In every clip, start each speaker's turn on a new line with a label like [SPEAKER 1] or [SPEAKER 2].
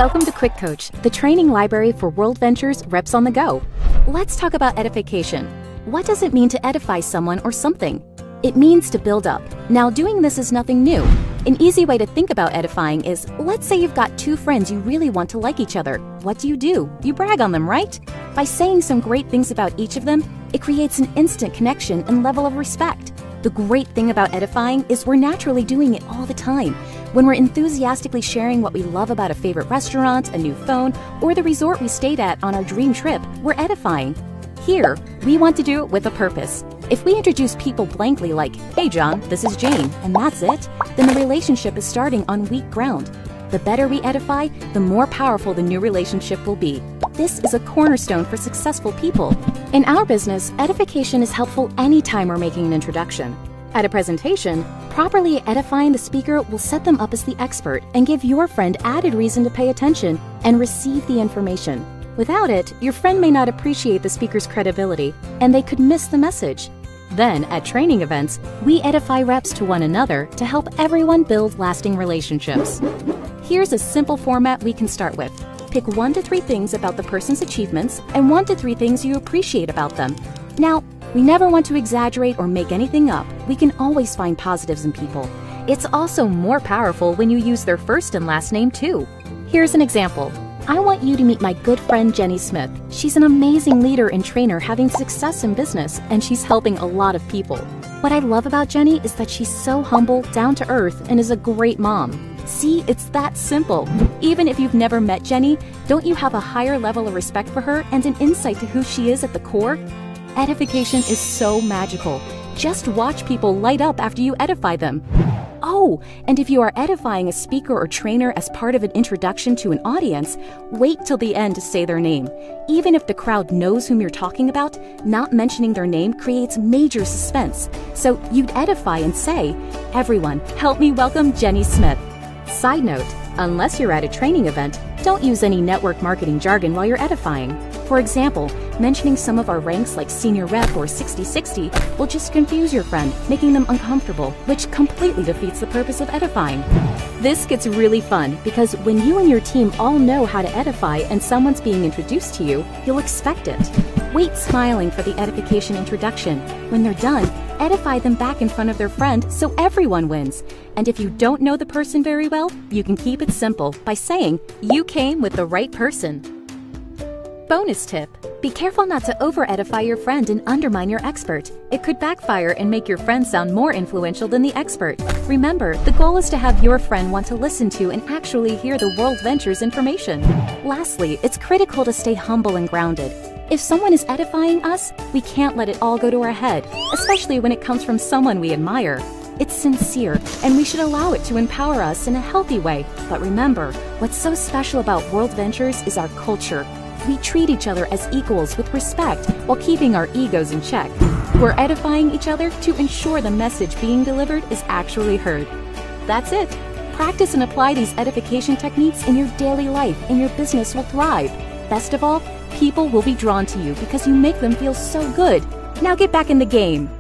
[SPEAKER 1] Welcome to Quick Coach, the training library for WordVentures Reps on the Go. Let's talk about edification. What does it mean to edify someone or something? It means to build up. Now, doing this is nothing new. An easy way to think about edifying is, let's say you've got two friends you really want to like each other. What do? You brag on them, right? By saying some great things about each of them, it creates an instant connection and level of respect. The great thing about edifying is we're naturally doing it all the time. When we're enthusiastically sharing what we love about a favorite restaurant, a new phone, or the resort we stayed at on our dream trip, we're edifying. Here, we want to do it with a purpose. If we introduce people blankly like, "Hey John, this is Jane," and that's it, then the relationship is starting on weak ground. The better we edify, the more powerful the new relationship will be. This is a cornerstone for successful people. In our business, edification is helpful anytime we're making an introduction. At a presentation, properly edifying the speaker will set them up as the expert and give your friend added reason to pay attention and receive the information. Without it, your friend may not appreciate the speaker's credibility, and they could miss the message. Then, at training events, we edify reps to one another to help everyone build lasting relationships. Here's a simple format we can start with. Pick 1 to 3 things about the person's achievements and 1 to 3 things you appreciate about them. Now, we never want to exaggerate or make anything up. We can always find positives in people. It's also more powerful when you use their first and last name too. Here's an example. I want you to meet my good friend Jenny Smith. She's an amazing leader and trainer having success in business, and she's helping a lot of people. What I love about Jenny is that she's so humble, down to earth, and is a great mom. See, it's that simple. Even if you've never met Jenny, don't you have a higher level of respect for her and an insight to who she is at the core? Edification is so magical. Just watch people light up after you edify them. Oh, and if you are edifying a speaker or trainer as part of an introduction to an audience, wait till the end to say their name. Even if the crowd knows whom you're talking about, not mentioning their name creates major suspense. So you'd edify and say, "Everyone, help me welcome Jenny Smith." Side note, unless you're at a training event, don't use any network marketing jargon while you're edifying. For example, mentioning some of our ranks like senior rep or 60/60 will just confuse your friend, making them uncomfortable, which completely defeats the purpose of edifying. This gets really fun because when you and your team all know how to edify and someone's being introduced to you, you'll expect it. Wait smiling for the edification introduction. When they're done, edify them back in front of their friend so everyone wins. And if you don't know the person very well, you can keep it simple by saying, "You came with the right person." Bonus tip. Be careful not to over-edify your friend and undermine your expert. It could backfire and make your friend sound more influential than the expert. Remember, the goal is to have your friend want to listen to and actually hear the WordVentures information. Lastly, it's critical to stay humble and grounded. If someone is edifying us, we can't let it all go to our head, especially when it comes from someone we admire. It's sincere, and we should allow it to empower us in a healthy way. But remember, what's so special about WordVentures is our culture. We treat each other as equals with respect while keeping our egos in check. We're edifying each other to ensure the message being delivered is actually heard. That's it. Practice and apply these edification techniques in your daily life and your business will thrive. Best of all, people will be drawn to you because you make them feel so good. Now get back in the game.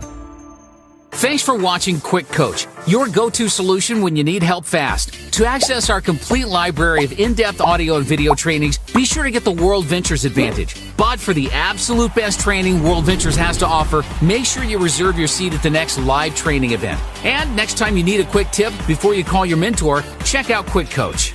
[SPEAKER 2] Thanks for watching Quick Coach, your go-to solution when you need help fast. To access our complete library of in-depth audio and video trainings, be sure to get the WordVentures Advantage. But for the absolute best training WordVentures has to offer, make sure you reserve your seat at the next live training event. And next time you need a quick tip before you call your mentor, check out Quick Coach.